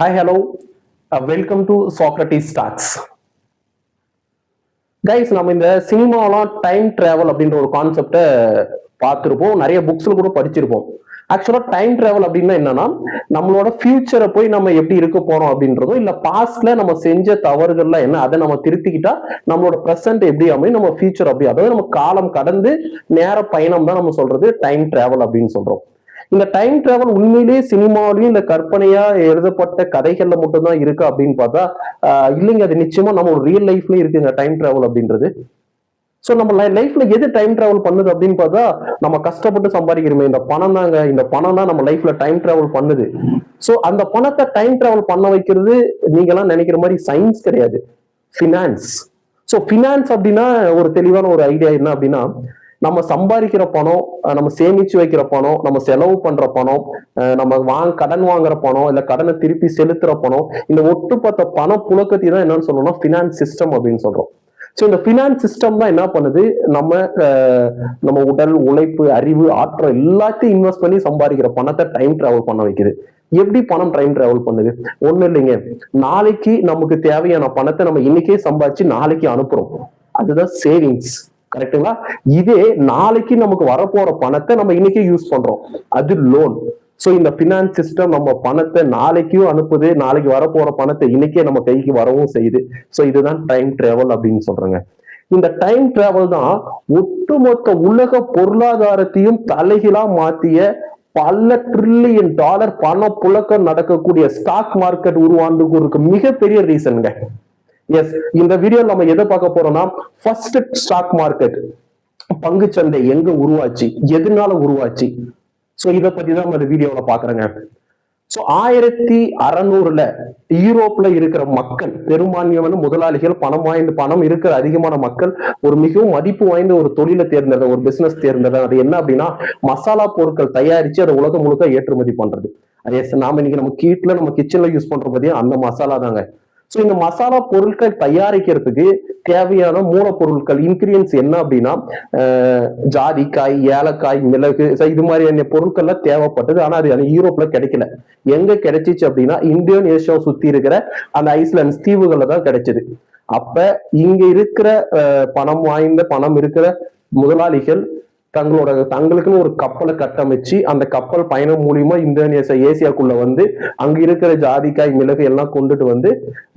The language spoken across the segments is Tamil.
Hi, hello. Welcome to Socrates Talks. Guys, நம்ம இந்த சினிமாலாம் டைம் டிராவல் அப்படின்ற ஒரு கான்செப்டை பார்த்துருப்போம், நிறைய புக்ஸ்ல கூட படிச்சிருப்போம். ஆக்சுவலா டைம் டிராவல் அப்படின்னா என்னன்னா, நம்மளோட ஃபியூச்சரை போய் நம்ம எப்படி இருக்க போறோம் அப்படின்றதும், இல்ல பாஸ்ட்ல நம்ம செஞ்ச தவறுகள்லாம் என்ன, அதை நம்ம திருத்திக்கிட்டா நம்மளோட ப்ரெசென்ட் எப்படி அமையும், நம்ம ஃபியூச்சர் அப்படி, அதாவது நம்ம காலம் கடந்து நேர பயணம் தான் நம்ம சொல்றது டைம் டிராவல் அப்படின்னு சொல்றோம். இந்த டைம் டிராவல் உண்மையிலேயே சினிமாவிலையும் இந்த கற்பனையா எழுதப்பட்ட கதைகள்ல மட்டும்தான் இருக்கு அப்படின்னு பார்த்தா இல்லைங்க, அது நிச்சயமா நம்ம ஒரு ரியல் லைஃப்லயும் இருக்குங்க டைம் டிராவல் அப்படின்றது. சோ நம்ம லைஃப்ல எது டைம் டிராவல் பண்ணுது அப்படின்னு பார்த்தா, நம்ம கஷ்டப்பட்டு சம்பாதிக்கிறோமே இந்த பணம் தாங்க, இந்த பணம் தான் நம்ம லைஃப்ல டைம் டிராவல் பண்ணுது. சோ அந்த பணத்தை டைம் டிராவல் பண்ண வைக்கிறது நீங்க எல்லாம் நினைக்கிற மாதிரி சயின்ஸ் கிடையாது, பினான்ஸ். சோ பினான்ஸ் அப்படின்னா ஒரு தெளிவான ஒரு ஐடியா என்ன அப்படின்னா, நம்ம சம்பாதிக்கிற பணம், நம்ம சேமிச்சு வைக்கிற பணம், நம்ம செலவு பண்ற பணம், நம்ம கடன் வாங்குற பணம், இல்ல கடனை திருப்பி செலுத்துற பணம், இந்த ஒட்டுமொத்த பண புழக்கத்தை தான் என்னன்னு சொல்லணும்னா பினான்ஸ் சிஸ்டம் அப்படின்னு சொல்றோம். ஸோ இந்த பினான்ஸ் சிஸ்டம் தான் என்ன பண்ணுது, நம்ம உடல் உழைப்பு அறிவு ஆற்றல் எல்லாத்தையும் இன்வெஸ்ட் பண்ணி சம்பாதிக்கிற பணத்தை டைம் டிராவல் பண்ண வைக்குது. எப்படி பணம் டைம் டிராவல் பண்ணுது? ஒண்ணு இல்லைங்க, நாளைக்கு நமக்கு தேவையான பணத்தை நம்ம இன்னைக்கே சம்பாதிச்சு நாளைக்கு அனுப்புறோம், அதுதான் சேவிங்ஸ். கரெக்டுங்களா? இதே நாளைக்கு நமக்கு வரப்போற பணத்தை நம்ம இன்னைக்கே யூஸ் பண்றோம், அது லோன். சோ இந்த பினான்ஸ் சிஸ்டம் நம்ம பணத்தை நாளைக்கும் அனுப்புது, நாளைக்கு வரப்போற பணத்தை இன்னைக்கே நம்ம கைக்கு வரவும் செய்யுது. சோ இதுதான் டைம் டிராவல் அப்படின்னு சொல்றாங்க. இந்த டைம் டிராவல் தான் ஒட்டுமொத்த உலக பொருளாதாரத்தையும் தலைகீழா மாத்திய பல ட்ரில்லியன் டாலர் பண புழக்கம் நடக்கக்கூடிய ஸ்டாக் மார்க்கெட் உருவானதுக்கு மிகப்பெரிய ரீசன்ங்க. எஸ், இந்த வீடியோ நம்ம எதை பார்க்க போறோம்னா, ஃபர்ஸ்ட் ஸ்டாக் மார்க்கெட் பங்குச்சந்தை எங்க உருவாச்சு, எதனால உருவாச்சு, சோ இதை பத்தி தான் நம்ம இந்த வீடியோல பாக்குறேங்க. சோ 1600 யூரோப்ல இருக்கிற மக்கள், பெரும்பான்மையான முதலாளிகள், பணம் இருக்கிற அதிகமான மக்கள் ஒரு மிகவும் மதிப்பு வாய்ந்த ஒரு தொழிலை தேர்ந்தெடுத்த, ஒரு பிசினஸ் தேர்ந்தெடுத்த. அது என்ன அப்படின்னா, மசாலா பொருட்கள் தயாரிச்சு அதை உலகம் முழுக்க ஏற்றுமதி பண்றது. அதே நாம இன்னைக்கு நம்ம வீட்டுல நம்ம கிச்சன்ல யூஸ் பண்ற பத்தியா அந்த மசாலா தாங்க. சோ இந்த மசாலா பொருட்கள் தயாரிக்கிறதுக்கு தேவையான மூலப்பொருட்கள் இன்கிரியன்ஸ் என்ன அப்படின்னா, ஜாதிக்காய், ஏலக்காய், மிளகு, இது மாதிரியான பொருட்கள்லாம் தேவைப்பட்டது. ஆனா அது யூரோப்ல கிடைக்கல. எங்க கிடைச்சிச்சு அப்படின்னா, இந்தோனேஷியாவை சுத்தி இருக்கிற அந்த ஐஸ்லாண்ட்ஸ் தீவுகள்ல தான் கிடைச்சது. அப்ப இங்க இருக்கிற பணம் இருக்கிற முதலாளிகள் தங்களுக்குன்னு ஒரு கப்பலை கட்டமைச்சு, அந்த கப்பல் பயணம் மூலியமா ஏசியாக்குள்ள வந்து அங்க இருக்கிற ஜாதிக்காய், மிளகு எல்லாம் கொண்டுட்டு வந்து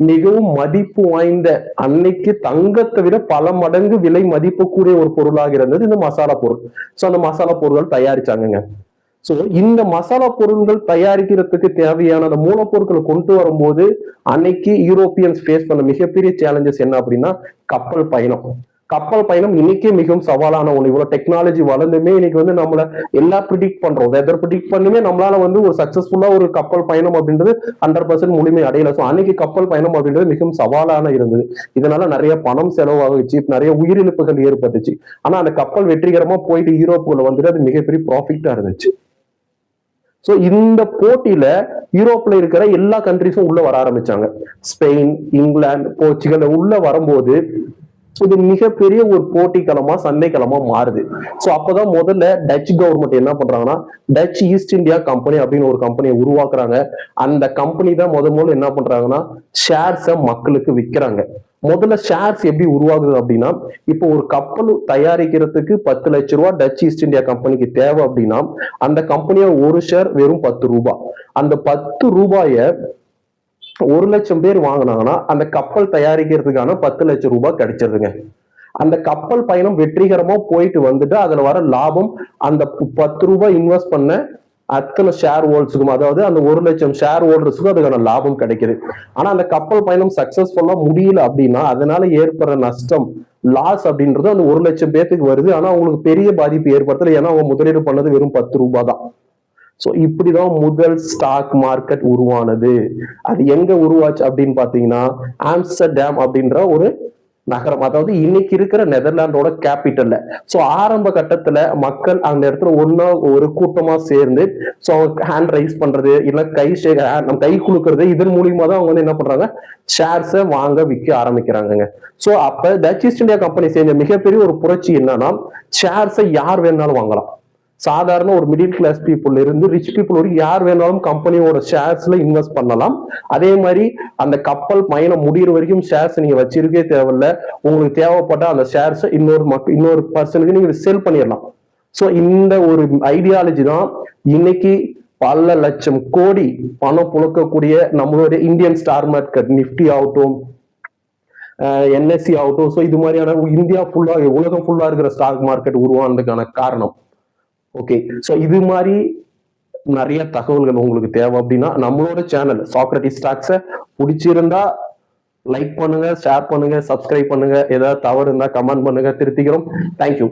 மிகவும் மதிப்பு வாய்ந்த, அன்னைக்கு தங்கத்தை விட பல மடங்கு விலை மதிப்பு கூடிய ஒரு பொருளாக இருந்தது இந்த மசாலா பொருள். சோ அந்த மசாலா பொருட்கள் தயாரிச்சாங்க. சோ இந்த மசாலா பொருட்கள் தயாரிக்கிறதுக்கு தேவையான அந்த மூலப்பொருட்களை கொண்டு வரும்போது அன்னைக்கு யூரோப்பியன்ஸ் ஃபேஸ் பண்ண மிகப்பெரிய சேலஞ்சஸ் என்ன அப்படின்னா, கப்பல் பயணம் இன்னைக்கே மிகவும் சவாலான ஒண்ணு. இவ்வளவு டெக்னாலஜி வளர்ந்துமே இன்னைக்கு வந்து நம்மள எல்லாம் ப்ரிடிக்ட் பண்றோம், வெதர் ப்ரிடிக்ட் பண்ணுமே நம்மளால வந்து ஒரு சக்சஸ்ஃபுல்லா ஒரு கப்பல் பயணம் அப்படின்றது 100% முழுமை அடையல. ஸோ அன்னைக்கு கப்பல் பயணம் அப்படின்றது மிகவும் சவாலான இருந்தது. இதனால நிறைய பணம் செலவாகுச்சு, நிறைய உயிரிழப்புகள் ஏற்பட்டுச்சு. ஆனா அந்த கப்பல் வெற்றிகரமா போயிட்டு யூரோப்புல வந்துட்டு அது மிகப்பெரிய ப்ராஃபிட்டா இருந்துச்சு. சோ இந்த போட்டியில யூரோப்ல இருக்கிற எல்லா கண்ட்ரிஸும் உள்ள வர ஆரம்பிச்சாங்க. ஸ்பெயின், இங்கிலாந்து, போர்ச்சுகல் உள்ள வரும்போது இது மிகப்பெரிய ஒரு போட்டிக்களமா, சந்தைக்களமா மாறுது. சோ அப்பதான் முதல்ல டச் கவர்மெண்ட் என்ன பண்றாங்கன்னா, டச் ஈஸ்ட் இந்தியா கம்பெனி அப்படின்னு ஒரு கம்பெனியை உருவாக்குறாங்க. அந்த கம்பெனி தான் முதல்ல என்ன பண்றாங்கன்னா, ஷேர்ஸை மக்களுக்கு விற்கிறாங்க. முதல்ல ஷேர்ஸ் எப்படி உருவாகுது அப்படின்னா, இப்போ ஒரு கப்பல் தயாரிக்கிறதுக்கு 10 லட்சம் ரூபாய் டச் ஈஸ்ட் இந்தியா கம்பெனிக்கு தேவை அப்படின்னா, அந்த கம்பெனியோட ஒரு ஷேர் வெறும் 10 ரூபாய். அந்த 10 ரூபாய 1 லட்சம் பேர் வாங்கினாங்கன்னா அந்த கப்பல் தயாரிக்கிறதுக்கான 10 லட்சம் ரூபாய் கிடைச்சிருதுங்க. அந்த கப்பல் பயணம் வெற்றிகரமா போயிட்டு வந்துட்டு அதுல வர லாபம் அந்த 10 ரூபாய் இன்வெஸ்ட் பண்ண அத்தனை ஷேர் ஹோல்டர்ஸுக்கும், அதாவது அந்த 1 லட்சம் ஷேர் ஹோல்டர்ஸுக்கும் அதுக்கான லாபம் கிடைக்குது. ஆனா அந்த கப்பல் பயணம் சக்சஸ்ஃபுல்லா முடியல அப்படின்னா அதனால ஏற்படுற நஷ்டம், லாஸ் அப்படின்றது அந்த 1 லட்சம் பேருக்கு வருது. ஆனா அவங்களுக்கு பெரிய பாதிப்பு ஏற்படுத்தல, ஏன்னா அவங்க முதலீடு பண்ணது வெறும் 10 ரூபாய் தான். சோ இப்படிதான் முதல் ஸ்டாக் மார்க்கெட் உருவானது. அது எங்க உருவாச்சு அப்படின்னு பாத்தீங்கன்னா, ஆம்ஸ்டர்டாம் அப்படின்ற ஒரு நகரம், அதாவது இன்னைக்கு இருக்கிற நெதர்லாண்டோட கேபிட்டல்ல. சோ ஆரம்ப கட்டத்துல மக்கள் அந்த இடத்துல ஒன்னா ஒரு கூட்டமா சேர்ந்து சோ ஹேண்ட் ரைஸ் பண்றது, இல்ல நம்ம கை குலுக்குறது, இதன் மூலியமா தான் அவங்க வந்து என்ன பண்றாங்க, ஷேர்ஸை வாங்க விற்க ஆரம்பிக்கிறாங்க. சோ அப்ப டச் ஈஸ்ட் இந்தியா கம்பெனி செஞ்ச மிகப்பெரிய ஒரு புரட்சி என்னன்னா, ஷேர்ஸை யார் வேணாலும் வாங்கலாம். சாதாரண ஒரு மிடில் கிளாஸ் பீப்புள் இருந்து ரிச் பீப்புள் வரைக்கும் யார் வேணாலும் கம்பெனியோட ஷேர்ஸ்ல இன்வெஸ்ட் பண்ணலாம். அதே மாதிரி அந்த கப்பல் பயணம் முடிகிற வரைக்கும் ஷேர்ஸ் நீங்க வச்சிருக்கே தேவையில்ல. உங்களுக்கு தேவைப்பட்ட அந்த ஷேர்ஸ் இன்னொரு பர்சனுக்கு நீங்க செல் பண்ணிடலாம். ஸோ இந்த ஒரு ஐடியாலஜி தான் இன்னைக்கு பல லட்சம் கோடி பணம் புழக்கக்கூடிய நம்மளுடைய இந்தியன் ஸ்டார் மார்க்கெட், நிப்டி ஆகட்டும், என்எஸ்சி ஆகட்டும், ஸோ இது மாதிரியான இந்தியா ஃபுல்லா, உலகம் ஃபுல்லா இருக்கிற ஸ்டாக் மார்க்கெட் உருவானதுக்கான காரணம். ஓகே, ஸோ இது மாதிரி நிறைய தகவல்கள் உங்களுக்கு தேவை அப்படின்னா நம்மளோட சேனல் சாக்ரட்டிஸ் ஸ்டாக்ஸை பிடிச்சிருந்தா லைக் பண்ணுங்க, ஷேர் பண்ணுங்க, சப்ஸ்கிரைப் பண்ணுங்க. ஏதாவது தவறு இருந்தா கமெண்ட் பண்ணுங்க, திருத்திக்கிறோம். தேங்க்யூ.